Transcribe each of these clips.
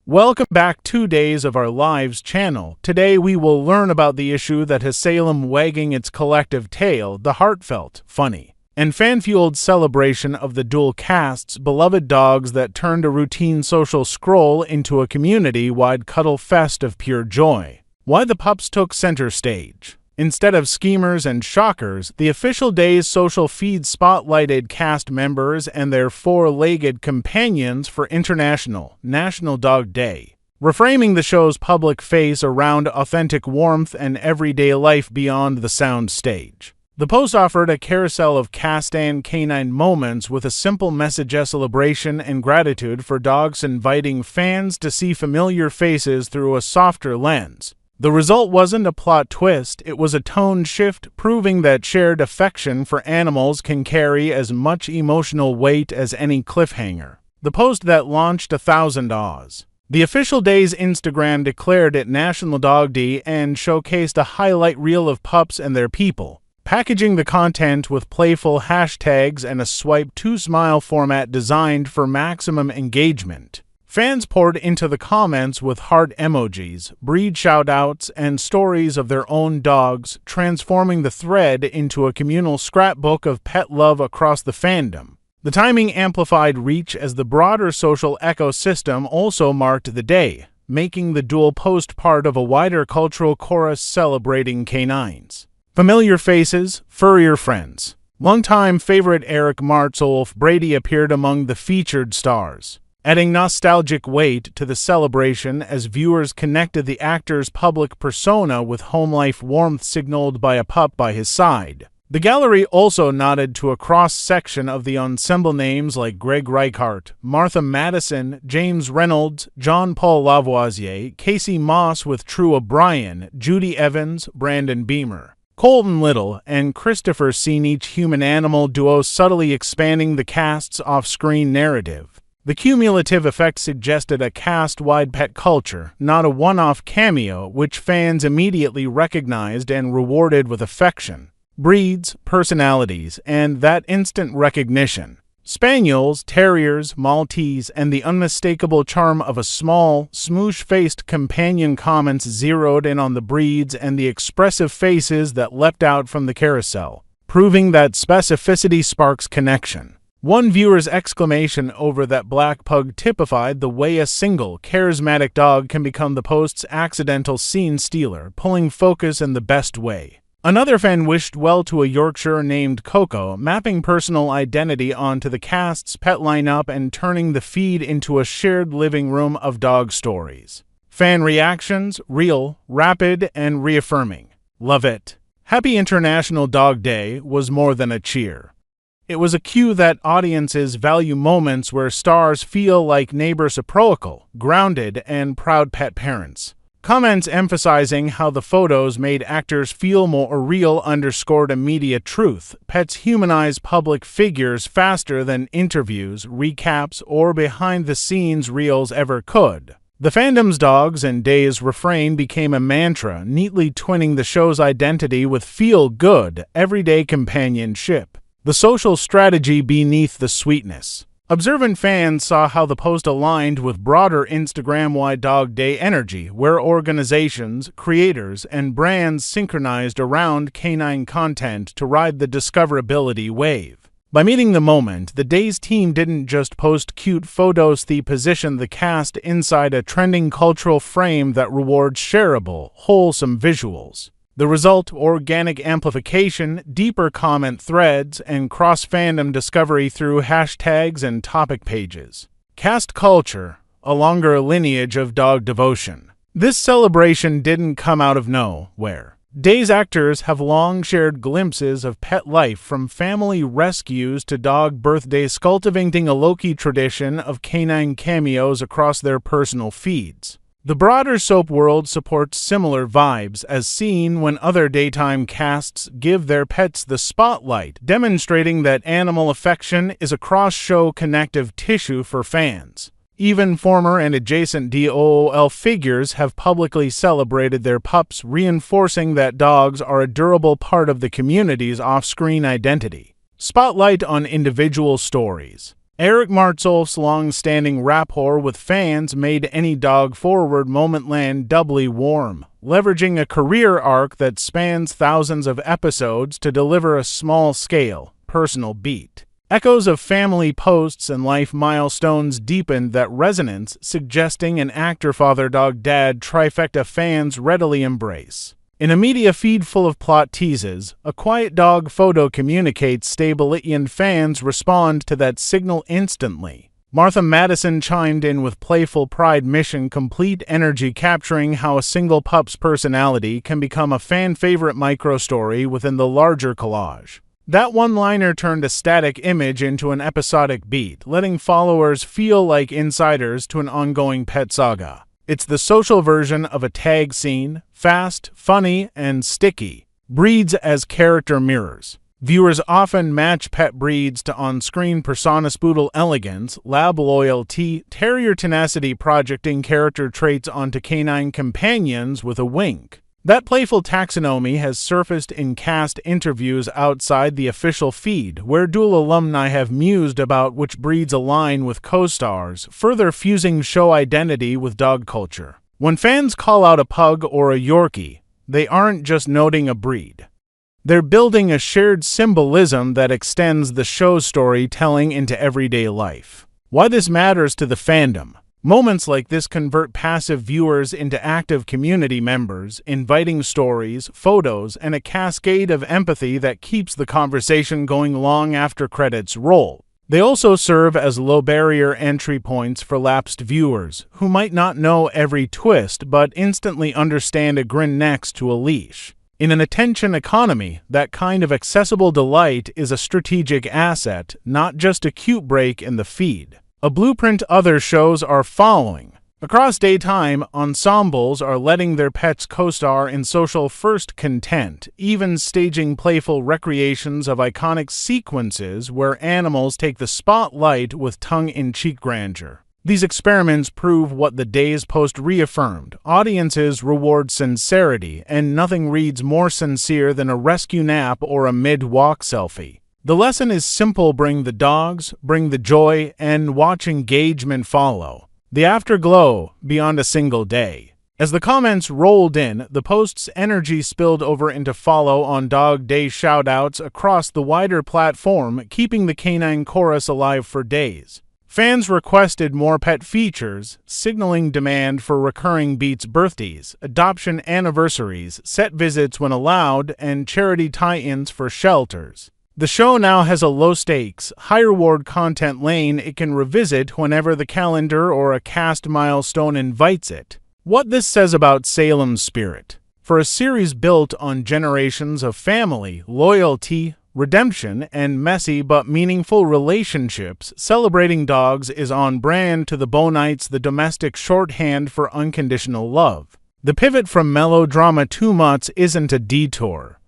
Welcome back 2 days of our Lives channel. Today we will learn about the issue that has Salem wagging its collective tail, the heartfelt, funny, and fan-fueled celebration of the DOOL cast's beloved dogs that turned a routine social scroll into a community-wide cuddle fest of pure joy. Why the pups took center stage. Instead of schemers and shockers, the official day's social feed spotlighted cast members and their four-legged companions for National Dog Day, reframing the show's public face around authentic warmth and everyday life beyond the sound stage. The post offered a carousel of cast and canine moments with a simple message of celebration and gratitude for dogs, inviting fans to see familiar faces through a softer lens. The result wasn't a plot twist, it was a tone shift, proving that shared affection for animals can carry as much emotional weight as any cliffhanger. The post that launched 1,000 awes. The official day's Instagram declared it National Dog Day and showcased a highlight reel of pups and their people, packaging the content with playful hashtags and a swipe to smile format designed for maximum engagement. Fans poured into the comments with heart emojis, breed shoutouts, and stories of their own dogs, transforming the thread into a communal scrapbook of pet love across the fandom. The timing amplified reach as the broader social ecosystem also marked the day, making the DOOL post part of a wider cultural chorus celebrating canines. Familiar faces, furrier friends. Longtime favorite Eric Martsolf Brady appeared among the featured stars, adding nostalgic weight to the celebration as viewers connected the actor's public persona with home-life warmth signaled by a pup by his side. The gallery also nodded to a cross-section of the ensemble names like Greg Reichardt, Martha Madison, James Reynolds, John Paul Lavoisier, Casey Moss with True O'Brien, Judy Evans, Brandon Beamer, Colton Little, and Christopher Seen, each human-animal duo subtly expanding the cast's off-screen narrative. The cumulative effect suggested a cast-wide pet culture, not a one-off cameo, which fans immediately recognized and rewarded with affection. Breeds, personalities, and that instant recognition. Spaniels, Terriers, Maltese, and the unmistakable charm of a small, smoosh-faced companion. Comments zeroed in on the breeds and the expressive faces that leapt out from the carousel, proving that specificity sparks connection. One viewer's exclamation over that black pug typified the way a single, charismatic dog can become the post's accidental scene stealer, pulling focus in the best way. Another fan wished well to a Yorkshire named Coco, mapping personal identity onto the cast's pet lineup and turning the feed into a shared living room of dog stories. Fan reactions, real, rapid, and reaffirming. Love it. Happy International Dog Day was more than a cheer. It was a cue that audiences value moments where stars feel like neighbors, reciprocal, grounded, and proud pet parents. Comments emphasizing how the photos made actors feel more real underscored immediate truth. Pets humanize public figures faster than interviews, recaps, or behind-the-scenes reels ever could. The fandom's Dogs and Days refrain became a mantra, neatly twinning the show's identity with feel-good, everyday companionship. The social strategy beneath the sweetness. Observant fans saw how the post aligned with broader Instagram-wide Dog Day energy, where organizations, creators, and brands synchronized around canine content to ride the discoverability wave. By meeting the moment, the Day's team didn't just post cute photos, they positioned the cast inside a trending cultural frame that rewards shareable, wholesome visuals. The result, organic amplification, deeper comment threads, and cross-fandom discovery through hashtags and topic pages. Cast culture, a longer lineage of dog devotion. This celebration didn't come out of nowhere. Day's actors have long shared glimpses of pet life, from family rescues to dog birthdays, cultivating a low-key tradition of canine cameos across their personal feeds. The broader soap world supports similar vibes, as seen when other daytime casts give their pets the spotlight, demonstrating that animal affection is a cross-show connective tissue for fans. Even former and adjacent DOOL figures have publicly celebrated their pups, reinforcing that dogs are a durable part of the community's off-screen identity. Spotlight on individual stories. Eric Martsolf's long-standing rapport with fans made any dog-forward moment land doubly warm, leveraging a career arc that spans thousands of episodes to deliver a small-scale, personal beat. Echoes of family posts and life milestones deepened that resonance, suggesting an actor-father-dog-dad trifecta fans readily embrace. In a media feed full of plot teases, a quiet dog photo communicates stability and fans respond to that signal instantly. Martha Madison chimed in with playful pride mission complete energy, capturing how a single pup's personality can become a fan-favorite microstory within the larger collage. That one-liner turned a static image into an episodic beat, letting followers feel like insiders to an ongoing pet saga. It's the social version of a tag scene, fast, funny, and sticky. Breeds as character mirrors. Viewers often match pet breeds to on-screen personas: poodle elegance, lab loyalty, terrier tenacity, projecting character traits onto canine companions with a wink. That playful taxonomy has surfaced in cast interviews outside the official feed, where DOOL alumni have mused about which breeds align with co-stars, further fusing show identity with dog culture. When fans call out a pug or a Yorkie, they aren't just noting a breed. They're building a shared symbolism that extends the show's storytelling into everyday life. Why this matters to the fandom? Moments like this convert passive viewers into active community members, inviting stories, photos, and a cascade of empathy that keeps the conversation going long after credits roll. They also serve as low-barrier entry points for lapsed viewers, who might not know every twist but instantly understand a grin next to a leash. In an attention economy, that kind of accessible delight is a strategic asset, not just a cute break in the feed. A blueprint other shows are following. Across daytime, ensembles are letting their pets co-star in social-first content, even staging playful recreations of iconic sequences where animals take the spotlight with tongue-in-cheek grandeur. These experiments prove what the Days post reaffirmed: audiences reward sincerity, and nothing reads more sincere than a rescue nap or a mid-walk selfie. The lesson is simple: bring the dogs, bring the joy, and watch engagement follow. The afterglow beyond a single day. As the comments rolled in, the post's energy spilled over into follow on Dog Day shoutouts across the wider platform, keeping the canine chorus alive for days. Fans requested more pet features, signaling demand for recurring beats: birthdays, adoption anniversaries, set visits when allowed, and charity tie-ins for shelters. The show now has a low-stakes, high-reward content lane it can revisit whenever the calendar or a cast milestone invites it. What this says about Salem's spirit. For a series built on generations of family, loyalty, redemption, and messy but meaningful relationships, celebrating dogs is on brand to the Bonites, the domestic shorthand for unconditional love. The pivot from melodrama to mutts isn't a detour.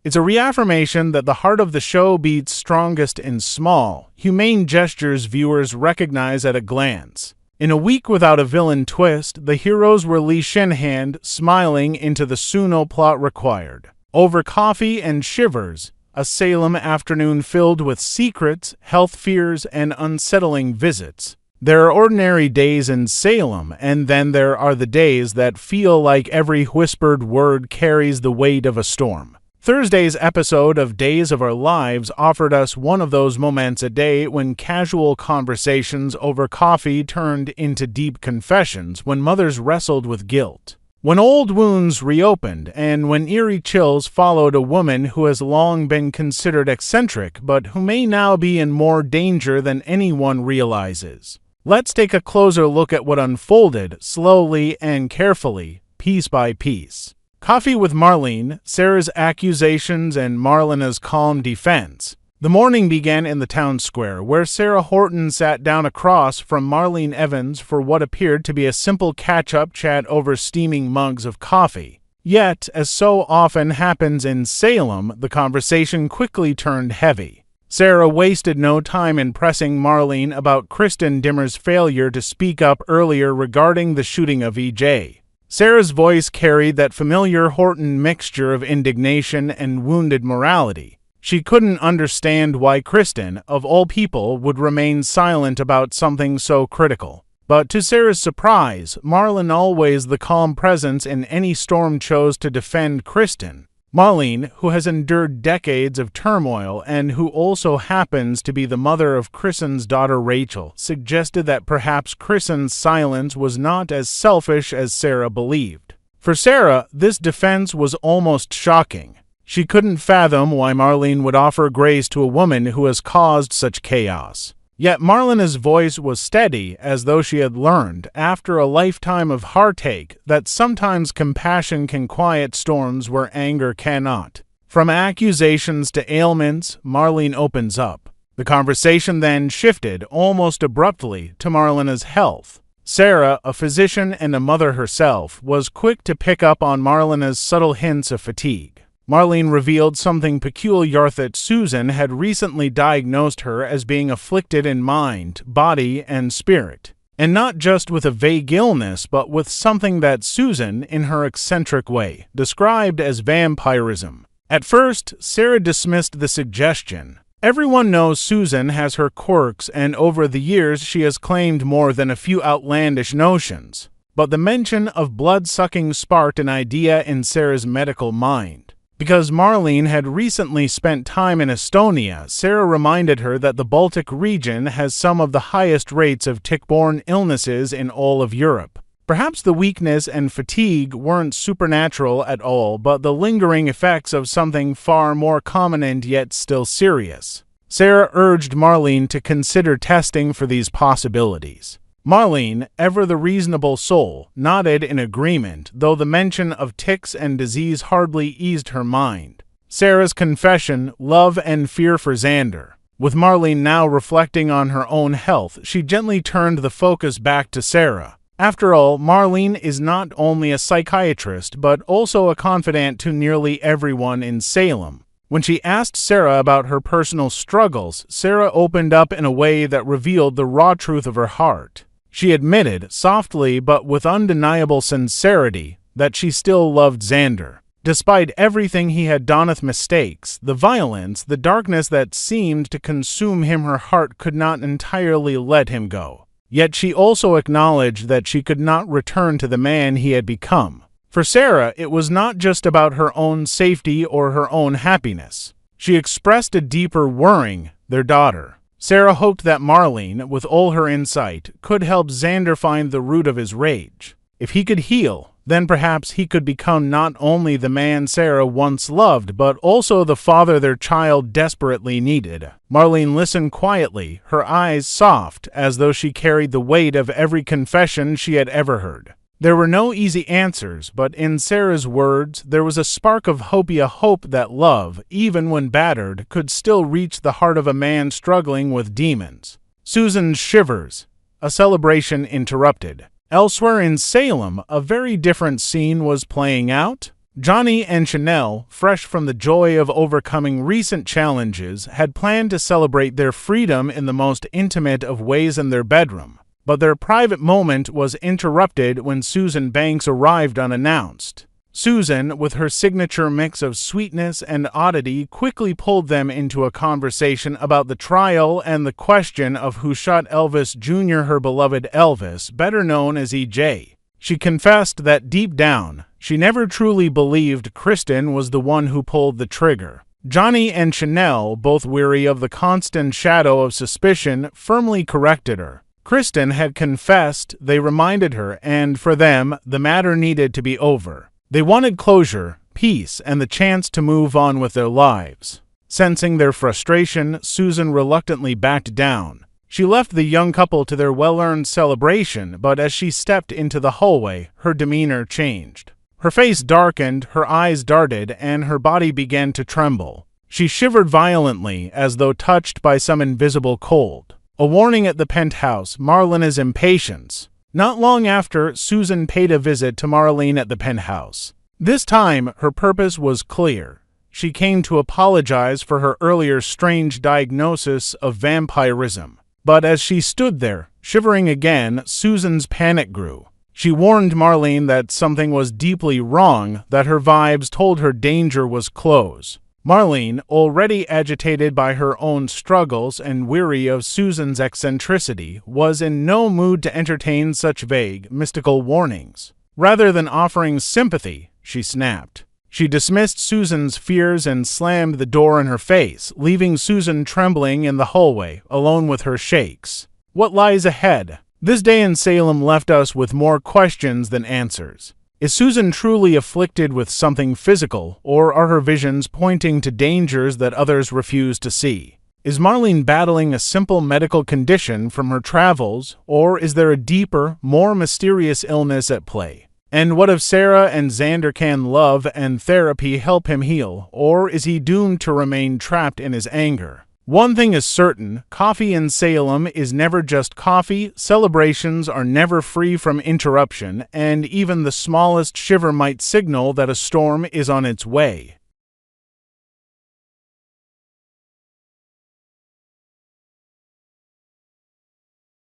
It's a reaffirmation that the heart of the show beats strongest in small, humane gestures viewers recognize at a glance. In a week without a villain twist, the heroes were leash in hand, smiling into the Suno plot required. Over coffee and shivers, a Salem afternoon filled with secrets, health fears, and unsettling visits. There are ordinary days in Salem, and then there are the days that feel like every whispered word carries the weight of a storm. Thursday's episode of Days of Our Lives offered us one of those moments a day when casual conversations over coffee turned into deep confessions, when mothers wrestled with guilt, when old wounds reopened, and when eerie chills followed a woman who has long been considered eccentric but who may now be in more danger than anyone realizes. Let's take a closer look at what unfolded, slowly and carefully, piece by piece. Coffee with Marlene, Sarah's accusations and Marlena's calm defense. The morning began in the town square, where Sarah Horton sat down across from Marlene Evans for what appeared to be a simple catch-up chat over steaming mugs of coffee. Yet, as so often happens in Salem, the conversation quickly turned heavy. Sarah wasted no time in pressing Marlene about Kristen Dimmer's failure to speak up earlier regarding the shooting of EJ. Sarah's voice carried that familiar Horton mixture of indignation and wounded morality. She couldn't understand why Kristen, of all people, would remain silent about something so critical. But to Sarah's surprise, Marlene, always the calm presence in any storm, chose to defend Kristen. Marlene, who has endured decades of turmoil and who also happens to be the mother of Kristen's daughter Rachel, suggested that perhaps Kristen's silence was not as selfish as Sarah believed. For Sarah, this defense was almost shocking. She couldn't fathom why Marlene would offer grace to a woman who has caused such chaos. Yet Marlene's voice was steady, as though she had learned, after a lifetime of heartache, that sometimes compassion can quiet storms where anger cannot. From accusations to ailments, Marlene opens up. The conversation then shifted, almost abruptly, to Marlene's health. Sarah, a physician and a mother herself, was quick to pick up on Marlene's subtle hints of fatigue. Marlene revealed something peculiar, that Susan had recently diagnosed her as being afflicted in mind, body, and spirit. And not just with a vague illness, but with something that Susan, in her eccentric way, described as vampirism. At first, Sarah dismissed the suggestion. Everyone knows Susan has her quirks, and over the years she has claimed more than a few outlandish notions. But the mention of blood-sucking sparked an idea in Sarah's medical mind. Because Marlene had recently spent time in Estonia, Sarah reminded her that the Baltic region has some of the highest rates of tick-borne illnesses in all of Europe. Perhaps the weakness and fatigue weren't supernatural at all, but the lingering effects of something far more common and yet still serious. Sarah urged Marlene to consider testing for these possibilities. Marlene, ever the reasonable soul, nodded in agreement, though the mention of ticks and disease hardly eased her mind. Sarah's confession, love and fear for Xander. With Marlene now reflecting on her own health, she gently turned the focus back to Sarah. After all, Marlene is not only a psychiatrist, but also a confidant to nearly everyone in Salem. When she asked Sarah about her personal struggles, Sarah opened up in a way that revealed the raw truth of her heart. She admitted, softly but with undeniable sincerity, that she still loved Xander. Despite everything he had done, mistakes, the violence, the darkness that seemed to consume him, her heart could not entirely let him go. Yet she also acknowledged that she could not return to the man he had become. For Sarah, it was not just about her own safety or her own happiness. She expressed a deeper worrying, their daughter. Sarah hoped that Marlene, with all her insight, could help Xander find the root of his rage. If he could heal, then perhaps he could become not only the man Sarah once loved, but also the father their child desperately needed. Marlene listened quietly, her eyes soft, as though she carried the weight of every confession she had ever heard. There were no easy answers, but in Sarah's words there was a spark of hope, a hope that love, even when battered, could still reach the heart of a man struggling with demons. Susan's shivers. A celebration interrupted. Elsewhere in Salem, a very different scene was playing out. Johnny and Chanel, fresh from the joy of overcoming recent challenges, had planned to celebrate their freedom in the most intimate of ways in their bedroom. But their private moment was interrupted when Susan Banks arrived unannounced. Susan, with her signature mix of sweetness and oddity, quickly pulled them into a conversation about the trial and the question of who shot Elvis Jr., her beloved Elvis, better known as E.J. She confessed that deep down, she never truly believed Kristen was the one who pulled the trigger. Johnny and Chanel, both weary of the constant shadow of suspicion, firmly corrected her. Kristen had confessed, they reminded her, and for them, the matter needed to be over. They wanted closure, peace, and the chance to move on with their lives. Sensing their frustration, Susan reluctantly backed down. She left the young couple to their well-earned celebration, but as she stepped into the hallway, her demeanor changed. Her face darkened, her eyes darted, and her body began to tremble. She shivered violently, as though touched by some invisible cold. A warning at the penthouse, Marlene's impatience. Not long after, Susan paid a visit to Marlene at the penthouse. This time, her purpose was clear. She came to apologize for her earlier strange diagnosis of vampirism. But as she stood there, shivering again, Susan's panic grew. She warned Marlene that something was deeply wrong, that her vibes told her danger was close. Marlene, already agitated by her own struggles and weary of Susan's eccentricity, was in no mood to entertain such vague, mystical warnings. Rather than offering sympathy, she snapped. She dismissed Susan's fears and slammed the door in her face, leaving Susan trembling in the hallway, alone with her shakes. What lies ahead? This day in Salem left us with more questions than answers. Is Susan truly afflicted with something physical, or are her visions pointing to dangers that others refuse to see? Is Marlene battling a simple medical condition from her travels, or is there a deeper, more mysterious illness at play? And what if Sarah and Xander can love and therapy help him heal, or is he doomed to remain trapped in his anger? One thing is certain, coffee in Salem is never just coffee, celebrations are never free from interruption, and even the smallest shiver might signal that a storm is on its way.